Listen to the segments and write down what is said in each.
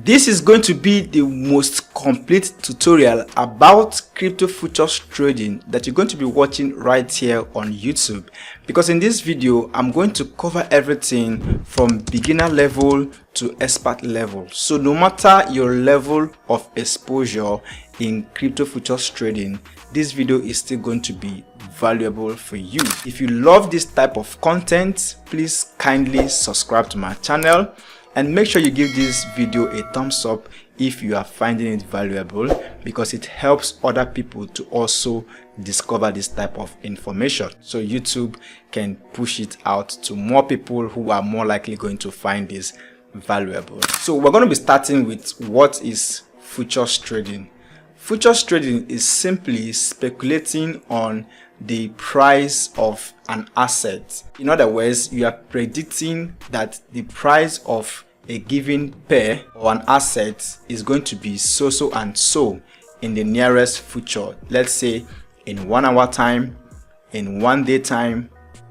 This is going to be the most complete tutorial about crypto futures trading that you're going to be watching right here on YouTube, because in this video I'm going to cover everything from beginner level to expert level. So no matter your level of exposure in crypto futures trading, this video is still going to be valuable for you. If you love this type of content, please kindly subscribe to my channel and make sure you give this video a thumbs up if you are finding it valuable, because it helps other people to also discover this type of information, so YouTube can push it out to more people who are more likely going to find this valuable. So we're going to be starting with what is futures trading. Futures trading is simply speculating on the price of an asset. In other words, you are predicting that the price of a given pair or an asset is going to be so and so in the nearest future. Let's say in 1 hour time, in 1 day time,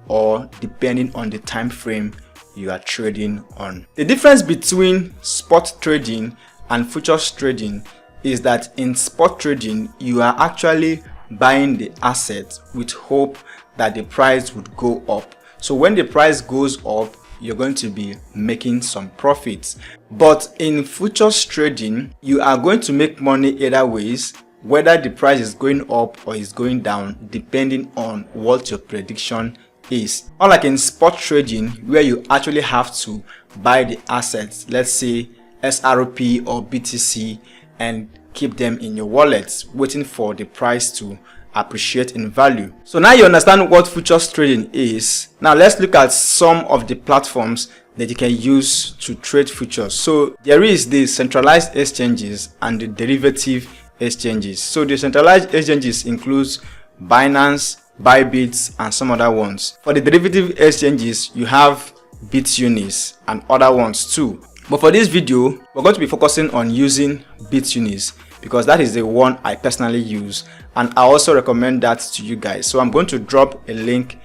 or depending on the time frame you are trading on. The difference between spot trading and futures trading is that in spot trading you are actually buying the asset with hope that the price would go up. So when the price goes up, you're going to be making some profits. But in futures trading, you are going to make money either ways, whether the price is going up or is going down, depending on what your prediction is. Unlike in spot trading, where you actually have to buy the assets, let's say SRP or BTC, and keep them in your wallet, waiting for the price to appreciate in value. So now you understand what futures trading is. Now let's look at some of the platforms that you can use to trade futures. So there is the centralized exchanges and the derivative exchanges. So the centralized exchanges includes Binance, Bybit, and some other ones. For the derivative exchanges, you have Bitunix and other ones too. But for this video, we're going to be focusing on using Bitunix, because that is the one I personally use, and I also recommend that to you guys. So I'm going to drop a link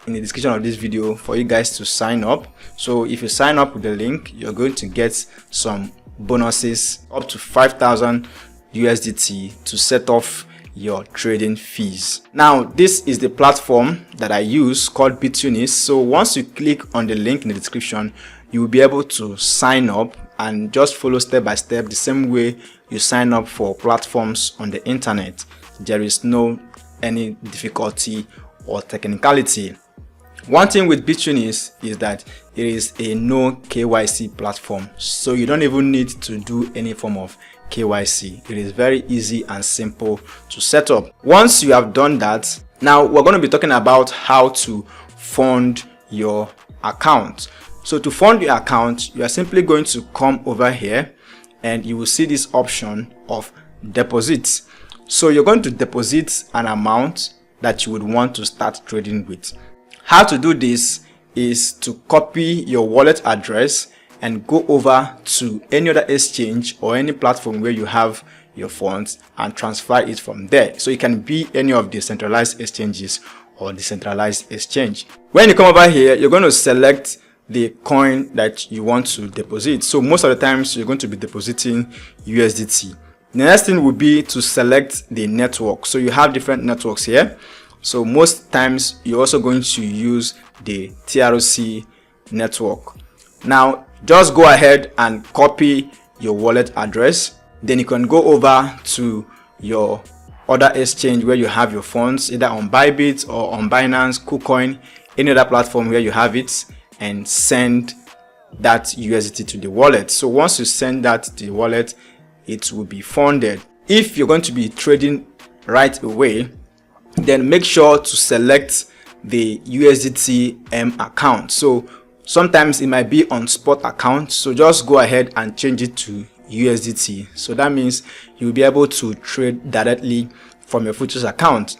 in the description of this video for you guys to sign up. So if you sign up with the link, you're going to get some bonuses up to 5,000 USDT to set off your trading fees. Now this is the platform that I use, called Bitunix. So once you click on the link in the description, you will be able to sign up and just follow step by step the same way you sign up for platforms on the internet. There is no any difficulty or technicality. One thing with Bitunix is that it is a no KYC platform, so you don't even need to do any form of KYC. It is very easy and simple to set up. Once you have done that, now we're going to be talking about how to fund your account. So to fund your account, you are simply going to come over here and you will see this option of deposits. So you're going to deposit an amount that you would want to start trading with. How to do this is to copy your wallet address and go over to any other exchange or any platform where you have your funds and transfer it from there. So it can be any of the centralized exchanges or decentralized exchange. When you come over here, you're going to select the coin that you want to deposit. So most of the times you're going to be depositing USDT. The next thing would be to select the network. So you have different networks here. So most times you're also going to use the TRC network. Now just go ahead and copy your wallet address. Then you can go over to your other exchange where you have your funds, either on Bybit or on Binance, KuCoin, any other platform where you have it, and send that USDT to the wallet. So once you send that to the wallet, it will be funded. If you're going to be trading right away, then make sure to select the USDT account. So sometimes it might be on spot account, so just go ahead and change it to USDT. So that means you'll be able to trade directly from your futures account.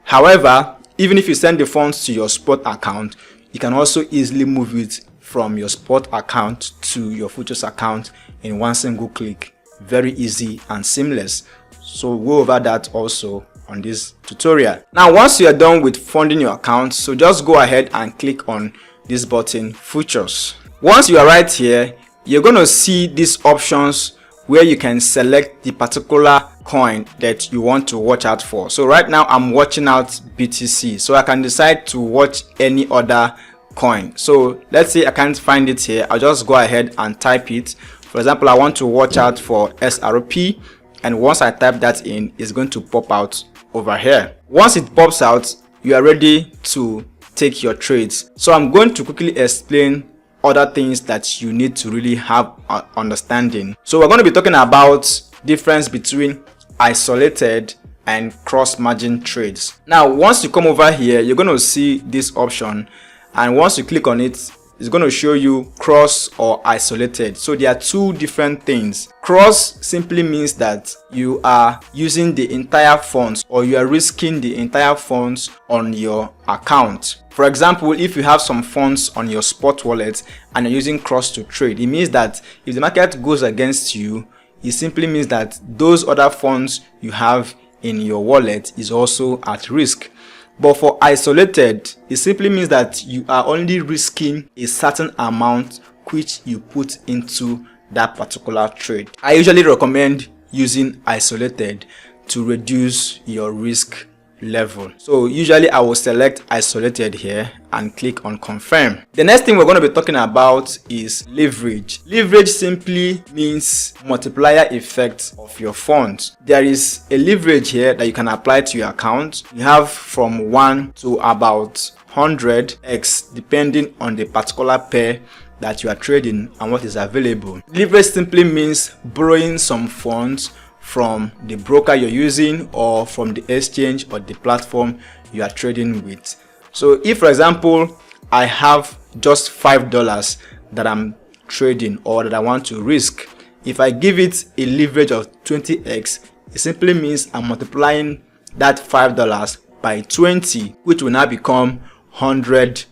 However, even if you send the funds to your spot account, you can also easily move it from your spot account to your futures account in one single click. Very easy and seamless. So we'll go over that also on this tutorial. Now once you are done with funding your account, so just go ahead and click on this button, futures. Once you are right here, you're going to see these options where you can select the particular coin that you want to watch out for. So right now I'm watching out BTC, so I can decide to watch any other coin. So let's say I can't find it here, I'll just go ahead and type it. For example, I want to watch out for SRP, and once I type that in, it's going to pop out over here. Once it pops out, you are ready to take your trades. So I'm going to quickly explain other things that you need to really have an understanding. So we're going to be talking about difference between isolated and cross margin trades. Now once you come over here, you're going to see this option, and once you click on it, it's going to show you cross or isolated. So there are two different things. Cross simply means that you are using the entire funds, or you are risking the entire funds on your account. For example, if you have some funds on your spot wallet and you're using cross to trade, it means that if the market goes against you, it simply means that those other funds you have in your wallet is also at risk. But for isolated, it simply means that you are only risking a certain amount which you put into that particular trade. I usually recommend using isolated to reduce your risk level. So usually I will select isolated here and click on confirm. The next thing we're going to be talking about is leverage. Leverage simply means multiplier effect of your funds. There is a leverage here that you can apply to your account. You have from 1 to about 100x depending on the particular pair that you are trading and what is available. Leverage simply means borrowing some funds from the broker you're using, or from the exchange or the platform you are trading with. So if, for example, I have just $5 that I'm trading or that I want to risk, if I give it a leverage of 20x, it simply means I'm multiplying that $5 by 20, which will now become $100.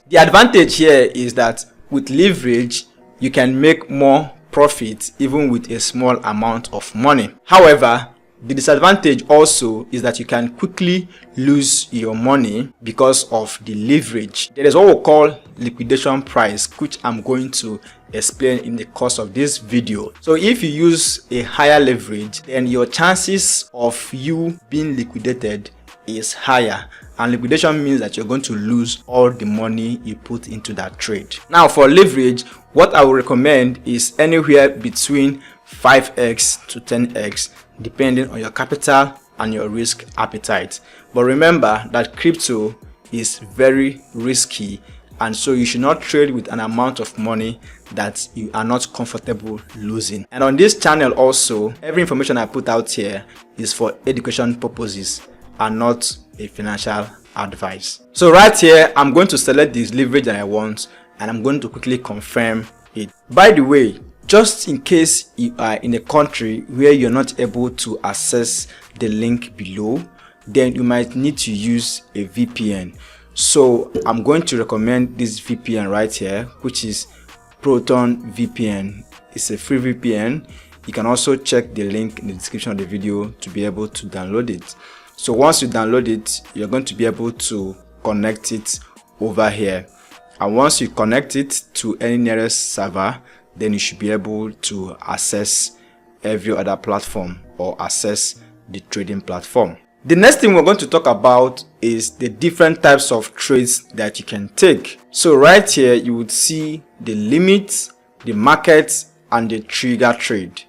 The advantage here is that with leverage, you can make more profit even with a small amount of money. However, the disadvantage also is that you can quickly lose your money because of the leverage. There is what we call liquidation price, which I'm going to explain in the course of this video. So if you use a higher leverage, then your chances of you being liquidated is higher, and liquidation means that you're going to lose all the money you put into that trade. Now for leverage, what I would recommend is anywhere between 5x to 10x depending on your capital and your risk appetite. But remember that crypto is very risky, and so you should not trade with an amount of money that you are not comfortable losing. And on this channel also, every information I put out here is for education purposes and not a financial advice. So right here, I'm going to select this leverage that I want, and I'm going to quickly confirm it. By the way, just in case you are in a country where you're not able to access the link below, then you might need to use a VPN. So I'm going to recommend this VPN right here, which is Proton VPN. It's a free VPN. You can also check the link in the description of the video to be able to download it. So once you download it, you're going to be able to connect it over here. And once you connect it to any nearest server, then you should be able to access every other platform or access the trading platform. The next thing we're going to talk about is the different types of trades that you can take. So right here, you would see the limit, the market, and the trigger trade.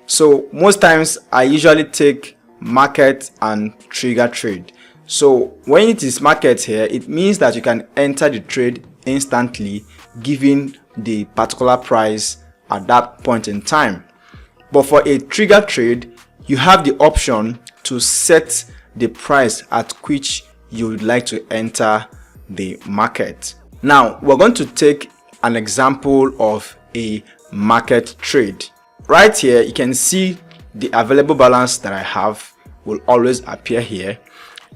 So most times I usually take market and trigger trade. So when it is market here, it means that you can enter the trade instantly given the particular price at that point in time. But for a trigger trade, you have the option to set the price at which you would like to enter the market. Now we're going to take an example of a market trade. Right here, you can see the available balance that I have will always appear here,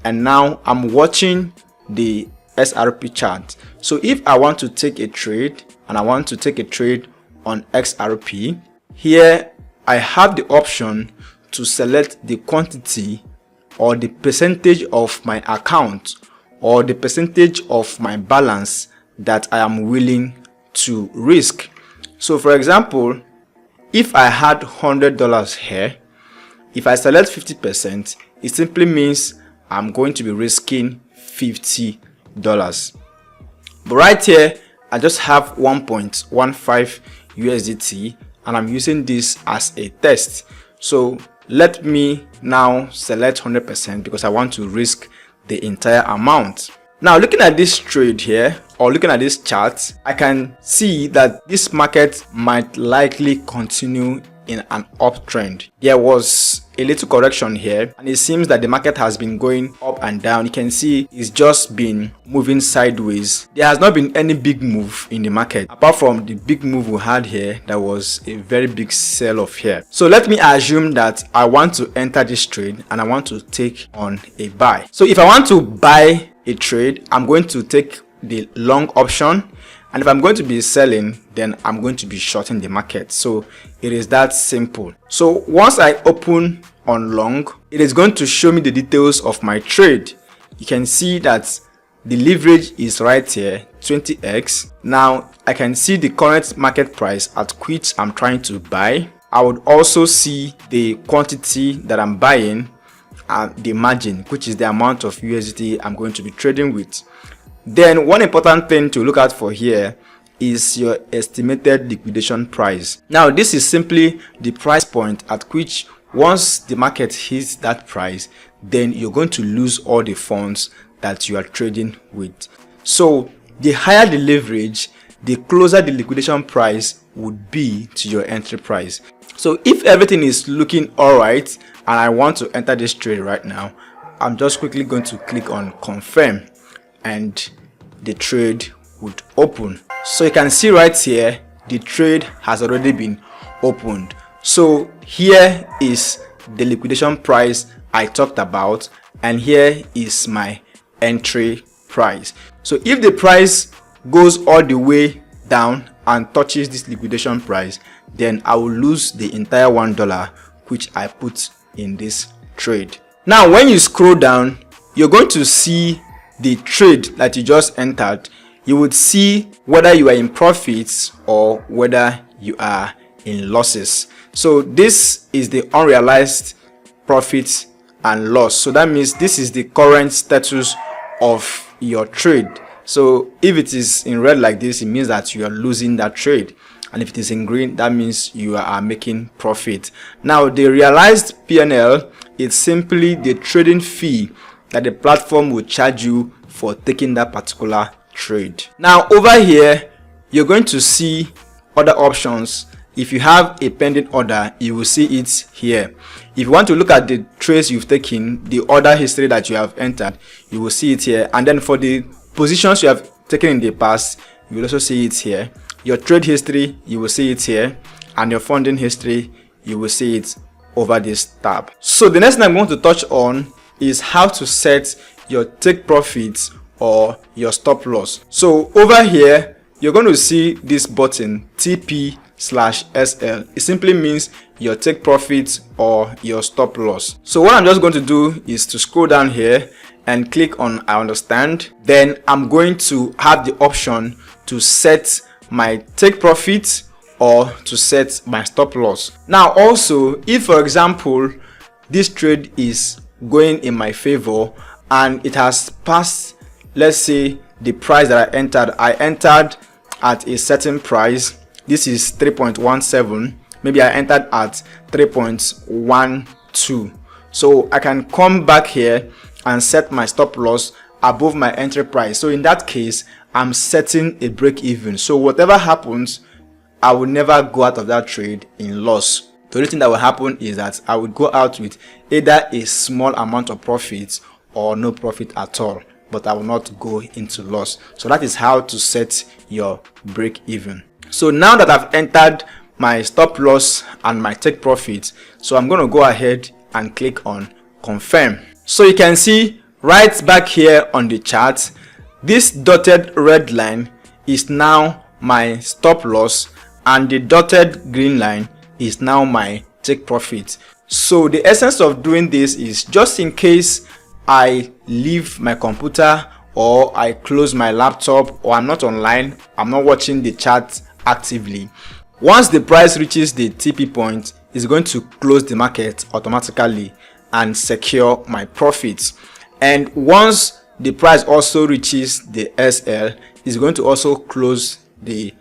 and now I'm watching the SRP chart. So if I want to take a trade and I want to take a trade on XRP, here I have the option to select the quantity or the percentage of my account or the percentage of my balance that I am willing to risk. So for example, if I had $100 here, if I select 50%, it simply means I'm going to be risking $50. But right here, I just have 1.15 USDT and I'm using this as a test. So let me now select 100% because I want to risk the entire amount. Now looking at this trade here, or looking at this chart, I can see that this market might likely continue in an uptrend. There was a little correction here and it seems that the market has been going up and down. You can see it's just been moving sideways. There has not been any big move in the market apart from the big move we had here. That was a very big sell off here. So let me assume that I want to enter this trade and I want to take on a buy. So if I want to buy a trade, I'm going to take the long option, and if I'm going to be selling, then I'm going to be shorting the market. So it is that simple. So once I open on long, it is going to show me the details of my trade. You can see that the leverage is right here, 20x. Now I can see the current market price at which I'm trying to buy. I would also see the quantity that I'm buying and the margin, which is the amount of USDT I'm going to be trading with. Then one important thing to look out for here is your estimated liquidation price. Now this is simply the price point at which once the market hits that price, then you're going to lose all the funds that you are trading with. So the higher the leverage, the closer the liquidation price would be to your entry price. So if everything is looking alright and I want to enter this trade right now, I'm just quickly going to click on confirm and the trade would open. So you can see right here the trade has already been opened. So here is the liquidation price I talked about, and here is my entry price. So if the price goes all the way down and touches this liquidation price, then I will lose the entire $1 which I put in this trade. Now when you scroll down, you're going to see the trade that you just entered. You would see whether you are in profits or whether you are in losses. So this is the unrealized profit and loss. So that means this is the current status of your trade. So if it is in red like this, it means that you are losing that trade, and if it is in green, that means you are making profit. Now the realized P&L is simply the trading fee that the platform will charge you for taking that particular trade. Now over here, you're going to see other options. If you have a pending order, you will see it here. If you want to look at the trades you've taken, the order history that you have entered, you will see it here. And then for the positions you have taken in the past, you will also see it here. Your trade history, you will see it here, and your funding history, you will see it over this tab. So the next thing I'm going to touch on is how to set your take profits or your stop loss. So over here, you're going to see this button TP/SL. It simply means your take profits or your stop loss. So what I'm just going to do is to scroll down here and click on I understand. Then I'm going to have the option to set my take profit or to set my stop loss. Now also, if for example this trade is going in my favor and it has passed, let's say, the price that I entered at a certain price. This is 3.17. maybe I entered at 3.12. so I can come back here and set my stop loss above my entry price. So in that case, I'm setting a break even. So whatever happens, I will never go out of that trade in loss. The only thing that will happen is that I would go out with either a small amount of profit or no profit at all, but I will not go into loss. So that is how to set your break even. So now that I've entered my stop loss and my take profit, so I'm going to go ahead and click on confirm. So you can see right back here on the chart, this dotted red line is now my stop loss and the dotted green line is now my take profit. So the essence of doing this is just in case I leave my computer or I close my laptop or I'm not online, I'm not watching the chart actively, Once the price reaches the TP point, it's going to close the market automatically and secure my profits. And once the price also reaches the SL, it's going to also close the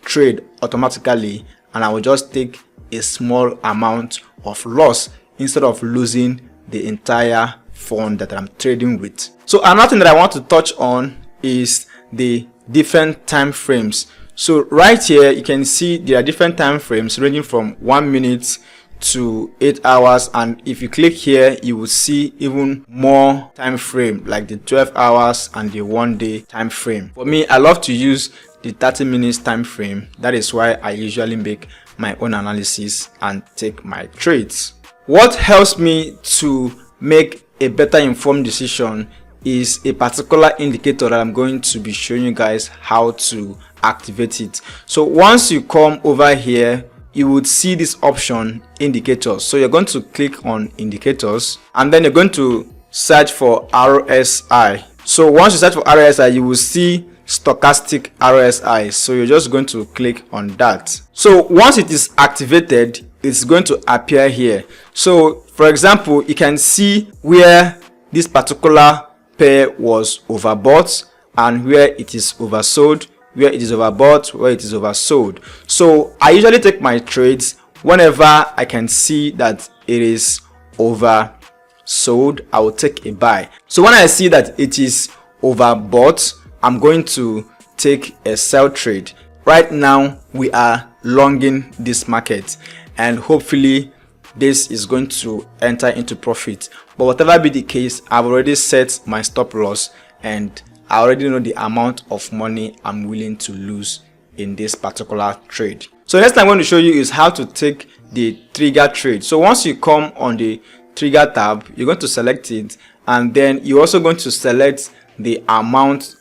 trade automatically, and I will just take a small amount of loss instead of losing the entire fund that I'm trading with. So another thing that I want to touch on is the different time frames. So right here you can see there are different time frames ranging from 1 minute to 8 hours, and if you click here you will see even more time frame like the 12 hours and the 1 day time frame. For me, I love to use the 30 minutes time frame. That is why I usually make my own analysis and take my trades. What helps me to make a better informed decision is a particular indicator that I'm going to be showing you guys how to activate it. So once you come over here, you would see this option indicators. So you're going to click on indicators and then you're going to search for RSI. So once you search for RSI, you will see stochastic RSI. So you're just going to click on that. So once it is activated, it's going to appear here. So for example, you can see where this particular pair was overbought and where it is oversold, where it is overbought, where it is oversold. So I usually take my trades whenever I can see that it is oversold. I will take a buy. So when I see that it is overbought, I'm going to take a sell trade. Right now we are longing this market and hopefully this is going to enter into profit. But whatever be the case, I've already set my stop loss and I already know the amount of money I'm willing to lose in this particular trade. So next thing I'm going to show you is how to take the trigger trade. So once you come on the trigger tab, you're going to select it and then you're also going to select the amount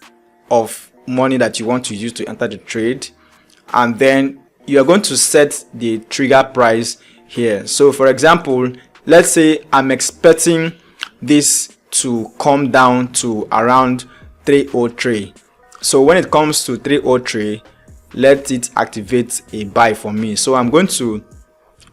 of money that you want to use to enter the trade, and then you are going to set the trigger price here. So for example, let's say I'm expecting this to come down to around 303. So when it comes to 303, let it activate a buy for me. So I'm going to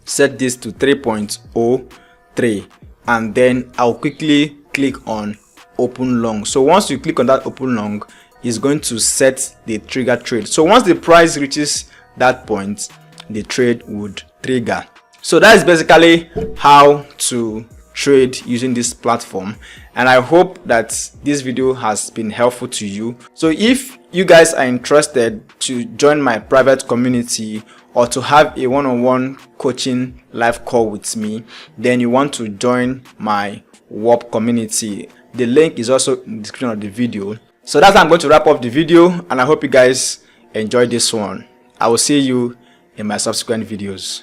set this to 3.03 and then I'll quickly click on open long. So once you click on that open long, it's going to set the trigger trade. So once the price reaches that point, the trade would trigger. So that is basically how to trade using this platform, and I hope that this video has been helpful to you. So if you guys are interested to join my private community or to have a one-on-one coaching live call with me, then you want to join my WAP community. The link is also in the description of the video. So that's how I'm going to wrap up the video, and I hope you guys enjoyed this one. I will see you in my subsequent videos.